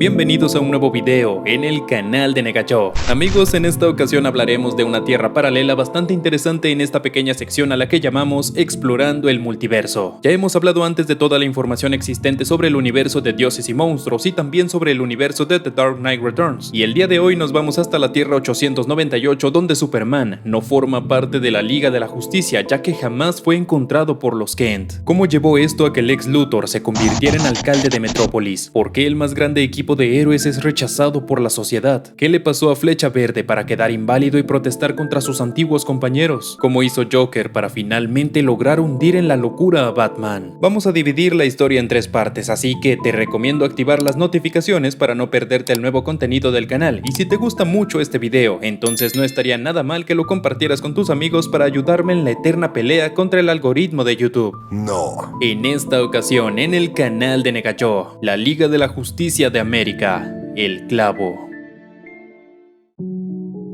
bienvenidos a un nuevo video en el canal de Negacho. Amigos, en esta ocasión hablaremos de una tierra paralela bastante interesante en esta pequeña sección a la que llamamos Explorando el Multiverso. Ya hemos hablado antes de toda la información existente sobre el universo de dioses y monstruos y también sobre el universo de The Dark Knight Returns, y el día de hoy nos vamos hasta la Tierra 898, donde Superman no forma parte de la Liga de la Justicia, ya que jamás fue encontrado por los Kent. ¿Cómo llevó esto a que Lex Luthor se convirtiera en alcalde de Metrópolis? ¿Por qué el más grande equipo de héroes es rechazado por la sociedad? ¿Qué le pasó a Flecha Verde para quedar inválido y protestar contra sus antiguos compañeros? ¿Cómo hizo Joker para finalmente lograr hundir en la locura a Batman? Vamos a dividir la historia en tres partes, así que te recomiendo activar las notificaciones para no perderte el nuevo contenido del canal, y si te gusta mucho este video, entonces no estaría nada mal que lo compartieras con tus amigos para ayudarme en la eterna pelea contra el algoritmo de YouTube. No. En esta ocasión, en el canal de Negacho, la Liga de la Justicia de América, El Clavo.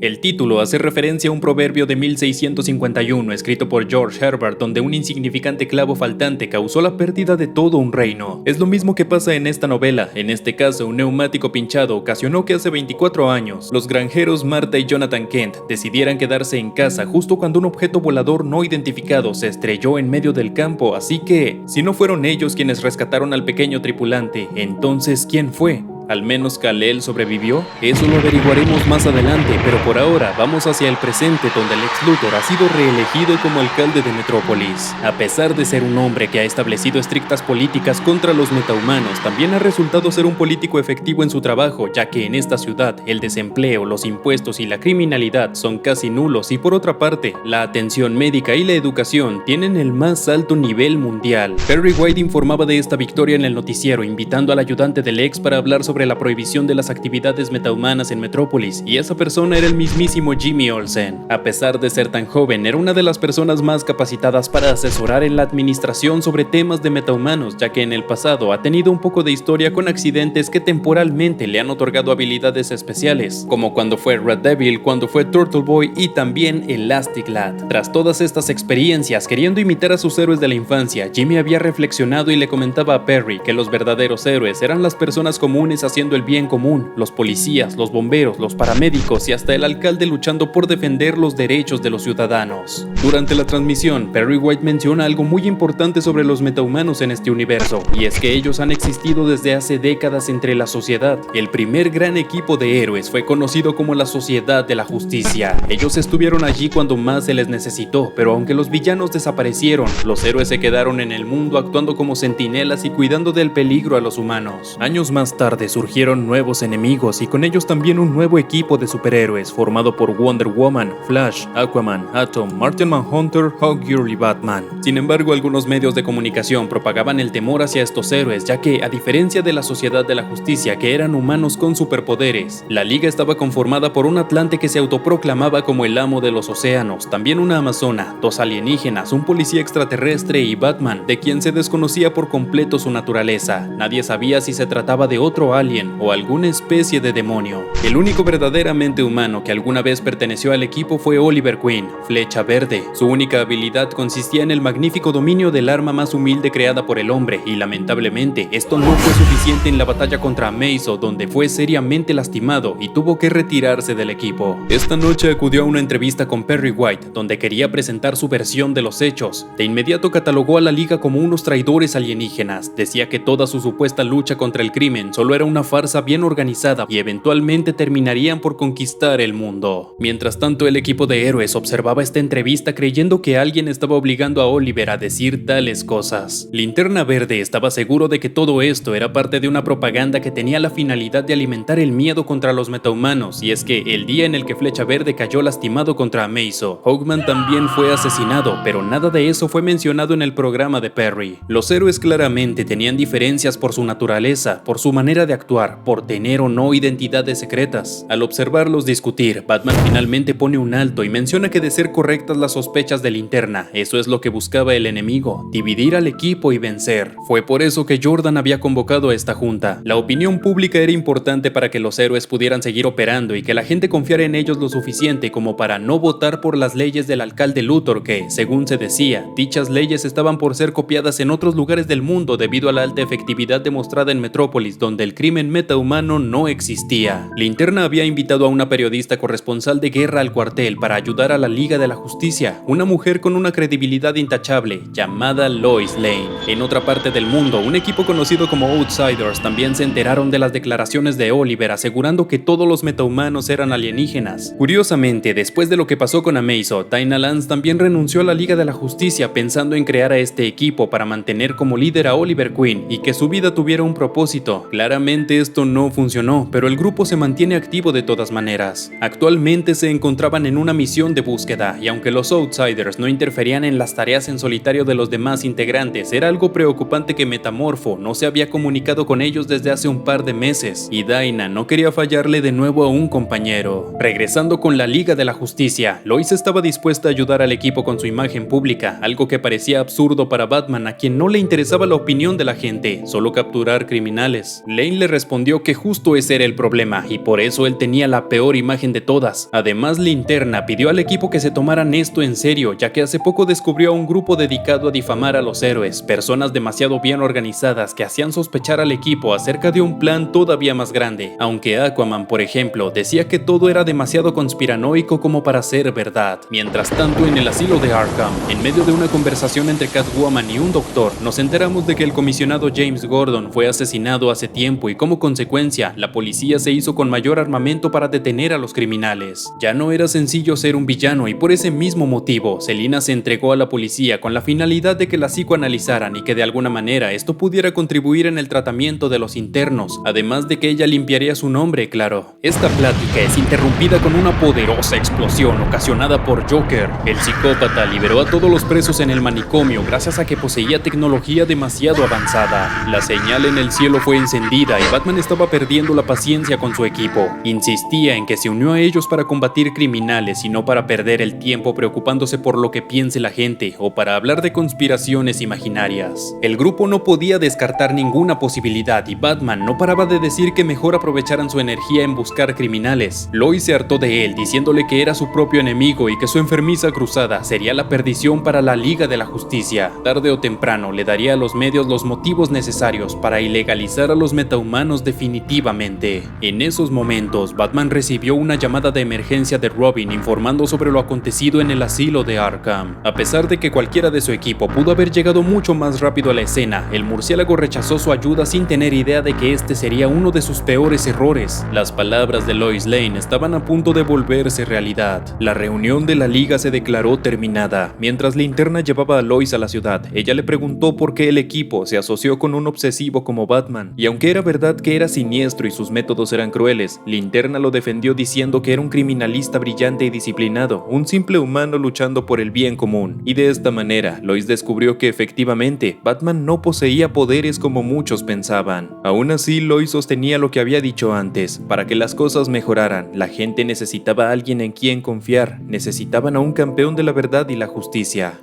El título hace referencia a un proverbio de 1651 escrito por George Herbert, donde un insignificante clavo faltante causó la pérdida de todo un reino. Es lo mismo que pasa en esta novela. En este caso, un neumático pinchado ocasionó que hace 24 años los granjeros Martha y Jonathan Kent decidieran quedarse en casa justo cuando un objeto volador no identificado se estrelló en medio del campo, así que, si no fueron ellos quienes rescataron al pequeño tripulante, entonces ¿quién fue? ¿Al menos Kal-El sobrevivió? Eso lo averiguaremos más adelante, pero por ahora vamos hacia el presente, donde Lex Luthor ha sido reelegido como alcalde de Metrópolis. A pesar de ser un hombre que ha establecido estrictas políticas contra los metahumanos, también ha resultado ser un político efectivo en su trabajo, ya que en esta ciudad el desempleo, los impuestos y la criminalidad son casi nulos, y por otra parte, la atención médica y la educación tienen el más alto nivel mundial. Perry White informaba de esta victoria en el noticiero, invitando al ayudante de Lex para hablar sobre la prohibición de las actividades metahumanas en Metrópolis, y esa persona era el mismísimo Jimmy Olsen. A pesar de ser tan joven, era una de las personas más capacitadas para asesorar en la administración sobre temas de metahumanos, ya que en el pasado ha tenido un poco de historia con accidentes que temporalmente le han otorgado habilidades especiales, como cuando fue Red Devil, cuando fue Turtle Boy y también Elastic Lad. Tras todas estas experiencias, queriendo imitar a sus héroes de la infancia, Jimmy había reflexionado y le comentaba a Perry que los verdaderos héroes eran las personas comunes haciendo el bien común, los policías, los bomberos, los paramédicos y hasta el alcalde luchando por defender los derechos de los ciudadanos. Durante la transmisión, Perry White menciona algo muy importante sobre los metahumanos en este universo, y es que ellos han existido desde hace décadas entre la sociedad. El primer gran equipo de héroes fue conocido como la Sociedad de la Justicia. Ellos estuvieron allí cuando más se les necesitó, pero aunque los villanos desaparecieron, los héroes se quedaron en el mundo actuando como centinelas y cuidando del peligro a los humanos. Años más tarde surgieron nuevos enemigos, y con ellos también un nuevo equipo de superhéroes formado por Wonder Woman, Flash, Aquaman, Atom, Martian Manhunter, Hawkgirl y Batman. Sin embargo, algunos medios de comunicación propagaban el temor hacia estos héroes, ya que, a diferencia de la Sociedad de la Justicia, que eran humanos con superpoderes, la Liga estaba conformada por un Atlante que se autoproclamaba como el amo de los océanos, también una amazona, dos alienígenas, un policía extraterrestre y Batman, de quien se desconocía por completo su naturaleza. Nadie sabía si se trataba de otro alien o alguna especie de demonio. El único verdaderamente humano que alguna vez perteneció al equipo fue Oliver Queen, Flecha Verde. Su única habilidad consistía en el magnífico dominio del arma más humilde creada por el hombre, y lamentablemente esto no fue suficiente en la batalla contra Amazo, donde fue seriamente lastimado y tuvo que retirarse del equipo. Esta noche acudió a una entrevista con Perry White, donde quería presentar su versión de los hechos. De inmediato catalogó a la Liga como unos traidores alienígenas. Decía que toda su supuesta lucha contra el crimen solo era una farsa bien organizada y eventualmente terminarían por conquistar el mundo. Mientras tanto, el equipo de héroes observaba esta entrevista creyendo que alguien estaba obligando a Oliver a decir tales cosas. Linterna Verde estaba seguro de que todo esto era parte de una propaganda que tenía la finalidad de alimentar el miedo contra los metahumanos, y es que el día en el que Flecha Verde cayó lastimado contra Amazo, Hawkman también fue asesinado, pero nada de eso fue mencionado en el programa de Perry. Los héroes claramente tenían diferencias por su naturaleza, por su manera de actuar, por tener o no identidades secretas. Al observarlos discutir, Batman finalmente pone un alto y menciona que de ser correctas las sospechas de Linterna, eso es lo que buscaba el enemigo, dividir al equipo y vencer. Fue por eso que Jordan había convocado a esta junta. La opinión pública era importante para que los héroes pudieran seguir operando y que la gente confiara en ellos lo suficiente como para no votar por las leyes del alcalde Luthor que, según se decía, dichas leyes estaban por ser copiadas en otros lugares del mundo debido a la alta efectividad demostrada en Metrópolis, donde el crimen crimen metahumano no existía. Linterna había invitado a una periodista corresponsal de guerra al cuartel para ayudar a la Liga de la Justicia, una mujer con una credibilidad intachable, llamada Lois Lane. En otra parte del mundo, un equipo conocido como Outsiders también se enteraron de las declaraciones de Oliver asegurando que todos los metahumanos eran alienígenas. Curiosamente, después de lo que pasó con Amazo, Dinah Lance también renunció a la Liga de la Justicia pensando en crear a este equipo para mantener como líder a Oliver Queen y que su vida tuviera un propósito. Claramente esto no funcionó, pero el grupo se mantiene activo de todas maneras. Actualmente se encontraban en una misión de búsqueda y aunque los Outsiders no interferían en las tareas en solitario de los demás integrantes, era algo preocupante que Metamorfo no se había comunicado con ellos desde hace un par de meses y Dinah no quería fallarle de nuevo a un compañero. Regresando con la Liga de la Justicia, Lois estaba dispuesta a ayudar al equipo con su imagen pública, algo que parecía absurdo para Batman, a quien no le interesaba la opinión de la gente, solo capturar criminales. Lane le respondió que justo ese era el problema y por eso él tenía la peor imagen de todas. Además, Linterna pidió al equipo que se tomaran esto en serio, ya que hace poco descubrió a un grupo dedicado a difamar a los héroes, personas demasiado bien organizadas que hacían sospechar al equipo acerca de un plan todavía más grande. Aunque Aquaman, por ejemplo, decía que todo era demasiado conspiranoico como para ser verdad. Mientras tanto, en el asilo de Arkham, en medio de una conversación entre Catwoman y un doctor, nos enteramos de que el comisionado James Gordon fue asesinado hace tiempo y como consecuencia, la policía se hizo con mayor armamento para detener a los criminales. Ya no era sencillo ser un villano y por ese mismo motivo, Selina se entregó a la policía con la finalidad de que la psicoanalizaran y que de alguna manera esto pudiera contribuir en el tratamiento de los internos, además de que ella limpiaría su nombre, claro. Esta plática es interrumpida con una poderosa explosión ocasionada por Joker. El psicópata liberó a todos los presos en el manicomio gracias a que poseía tecnología demasiado avanzada. La señal en el cielo fue encendida y Batman estaba perdiendo la paciencia con su equipo. Insistía en que se unió a ellos para combatir criminales y no para perder el tiempo preocupándose por lo que piense la gente o para hablar de conspiraciones imaginarias. El grupo no podía descartar ninguna posibilidad y Batman no paraba de decir que mejor aprovecharan su energía en buscar criminales. Lois se hartó de él diciéndole que era su propio enemigo y que su enfermiza cruzada sería la perdición para la Liga de la Justicia. Tarde o temprano le daría a los medios los motivos necesarios para ilegalizar a los metahumanos definitivamente. En esos momentos, Batman recibió una llamada de emergencia de Robin informando sobre lo acontecido en el asilo de Arkham. A pesar de que cualquiera de su equipo pudo haber llegado mucho más rápido a la escena, el murciélago rechazó su ayuda sin tener idea de que este sería uno de sus peores errores. Las palabras de Lois Lane estaban a punto de volverse realidad. La reunión de la Liga se declaró terminada. Mientras Linterna llevaba a Lois a la ciudad, ella le preguntó por qué el equipo se asoció con un obsesivo como Batman. Y aunque era verdad que era siniestro y sus métodos eran crueles, Linterna lo defendió diciendo que era un criminalista brillante y disciplinado, un simple humano luchando por el bien común. Y de esta manera, Lois descubrió que efectivamente, Batman no poseía poderes como muchos pensaban. Aún así, Lois sostenía lo que había dicho antes. Para que las cosas mejoraran, la gente necesitaba a alguien en quien confiar, necesitaban a un campeón de la verdad y la justicia.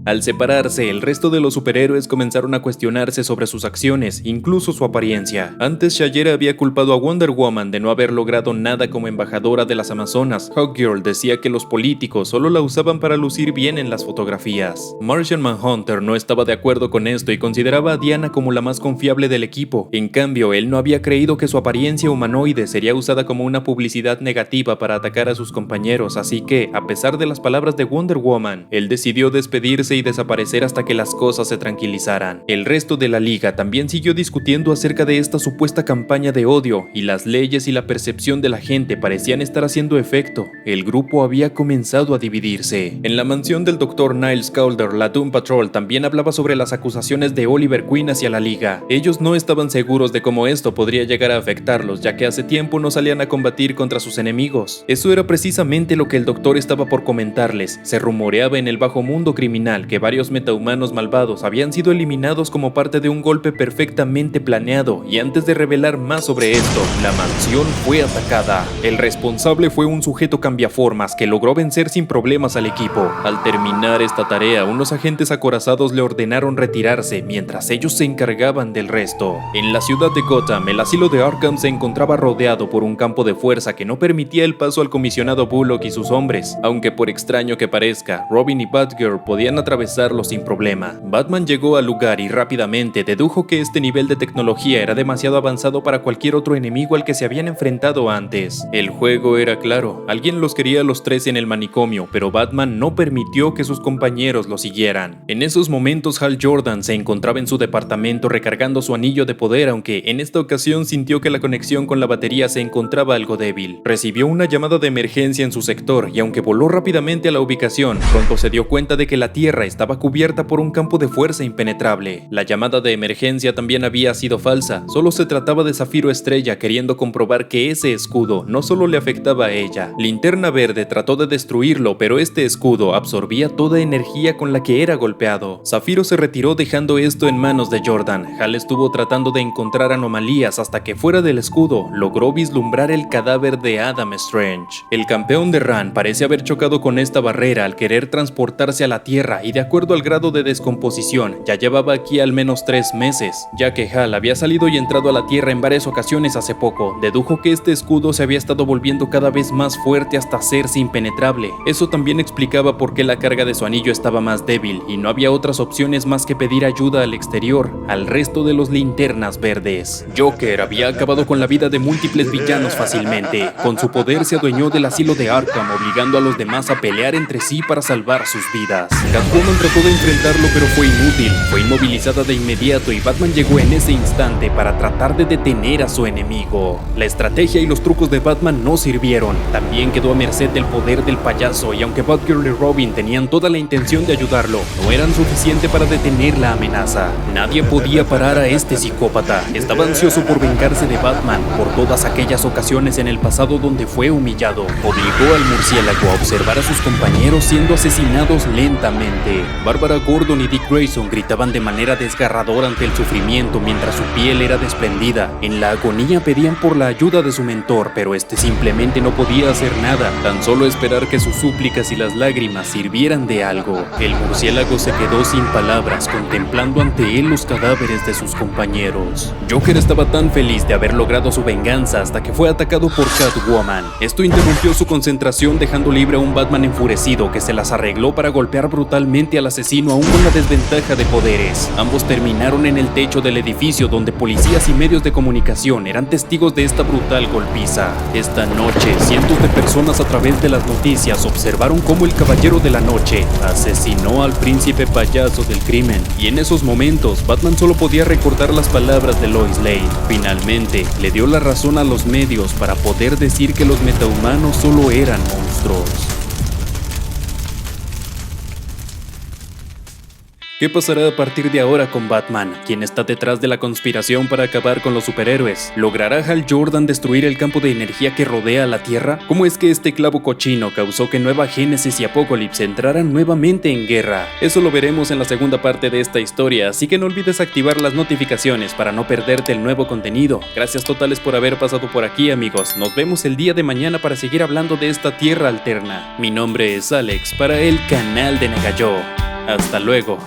Al separarse, el resto de los superhéroes comenzaron a cuestionarse sobre sus acciones, incluso su apariencia. Antes, Shayera había culpado a Wonder Woman de no haber logrado nada como embajadora de las Amazonas. Hawkgirl decía que los políticos solo la usaban para lucir bien en las fotografías. Martian Manhunter no estaba de acuerdo con esto y consideraba a Diana como la más confiable del equipo. En cambio, él no había creído que su apariencia humanoide sería usada como una publicidad negativa para atacar a sus compañeros, así que, a pesar de las palabras de Wonder Woman, él decidió despedirse y desaparecer hasta que las cosas se tranquilizaran. El resto de la Liga también siguió discutiendo acerca de esta supuesta campaña de odio, y las leyes y la percepción de la gente parecían estar haciendo efecto. El grupo había comenzado a dividirse. En la mansión del Dr. Niles Caulder, la Doom Patrol también hablaba sobre las acusaciones de Oliver Queen hacia la Liga. Ellos no estaban seguros de cómo esto podría llegar a afectarlos, ya que hace tiempo no salían a combatir contra sus enemigos. Eso era precisamente lo que el doctor estaba por comentarles. Se rumoreaba en el bajo mundo criminal que varios metahumanos malvados habían sido eliminados como parte de un golpe perfectamente planeado, y antes de revelar más sobre esto, la mansión fue atacada. El responsable fue un sujeto cambiaformas que logró vencer sin problemas al equipo. Al terminar esta tarea, unos agentes acorazados le ordenaron retirarse mientras ellos se encargaban del resto. En la ciudad de Gotham, el asilo de Arkham se encontraba rodeado por un campo de fuerza que no permitía el paso al comisionado Bullock y sus hombres. Aunque por extraño que parezca, Robin y Batgirl podían atravesar atravesarlo sin problema. Batman llegó al lugar y rápidamente dedujo que este nivel de tecnología era demasiado avanzado para cualquier otro enemigo al que se habían enfrentado antes. El juego era claro, alguien los quería a los tres en el manicomio, pero Batman no permitió que sus compañeros lo siguieran. En esos momentos Hal Jordan se encontraba en su departamento recargando su anillo de poder, aunque en esta ocasión sintió que la conexión con la batería se encontraba algo débil. Recibió una llamada de emergencia en su sector y aunque voló rápidamente a la ubicación, pronto se dio cuenta de que la Tierra estaba cubierta por un campo de fuerza impenetrable. La llamada de emergencia también había sido falsa, solo se trataba de Zafiro Estrella queriendo comprobar que ese escudo no solo le afectaba a ella. Linterna Verde trató de destruirlo, pero este escudo absorbía toda energía con la que era golpeado. Zafiro se retiró dejando esto en manos de Jordan. Hal estuvo tratando de encontrar anomalías hasta que fuera del escudo logró vislumbrar el cadáver de Adam Strange. El campeón de Rann parece haber chocado con esta barrera al querer transportarse a la Tierra y de acuerdo al grado de descomposición ya llevaba aquí al menos 3 meses. Ya que Hal había salido y entrado a la Tierra en varias ocasiones hace poco, dedujo que este escudo se había estado volviendo cada vez más fuerte hasta hacerse impenetrable. Eso también explicaba por qué la carga de su anillo estaba más débil y no había otras opciones más que pedir ayuda al exterior, al resto de los Linternas Verdes. Joker había acabado con la vida de múltiples villanos fácilmente. Con su poder se adueñó del asilo de Arkham, obligando a los demás a pelear entre sí para salvar sus vidas. Catwoman trató de enfrentarlo pero fue inútil, fue inmovilizada de inmediato y Batman llegó en ese instante para tratar de detener a su enemigo. La estrategia y los trucos de Batman no sirvieron, también quedó a merced del poder del payaso y aunque Batgirl y Robin tenían toda la intención de ayudarlo, no eran suficiente para detener la amenaza. Nadie podía parar a este psicópata, estaba ansioso por vengarse de Batman por todas aquellas ocasiones en el pasado donde fue humillado. Obligó al murciélago a observar a sus compañeros siendo asesinados lentamente. Bárbara Gordon y Dick Grayson gritaban de manera desgarradora ante el sufrimiento mientras su piel era desprendida. En la agonía pedían por la ayuda de su mentor, pero este simplemente no podía hacer nada, tan solo esperar que sus súplicas y las lágrimas sirvieran de algo. El murciélago se quedó sin palabras, contemplando ante él los cadáveres de sus compañeros. Joker estaba tan feliz de haber logrado su venganza hasta que fue atacado por Catwoman. Esto interrumpió su concentración dejando libre a un Batman enfurecido que se las arregló para golpear brutalmente al asesino aún con la desventaja de poderes. Ambos terminaron en el techo del edificio donde policías y medios de comunicación eran testigos de esta brutal golpiza. Esta noche, cientos de personas a través de las noticias observaron cómo el Caballero de la Noche asesinó al príncipe payaso del crimen. Y en esos momentos, Batman solo podía recordar las palabras de Lois Lane. Finalmente, le dio la razón a los medios para poder decir que los metahumanos solo eran monstruos. ¿Qué pasará a partir de ahora con Batman? ¿Quién está detrás de la conspiración para acabar con los superhéroes? ¿Logrará Hal Jordan destruir el campo de energía que rodea a la Tierra? ¿Cómo es que este clavo cochino causó que Nueva Génesis y Apokolips entraran nuevamente en guerra? Eso lo veremos en la segunda parte de esta historia, así que no olvides activar las notificaciones para no perderte el nuevo contenido. Gracias totales por haber pasado por aquí, amigos. Nos vemos el día de mañana para seguir hablando de esta Tierra alterna. Mi nombre es Alex para el canal de Negayo. Hasta luego.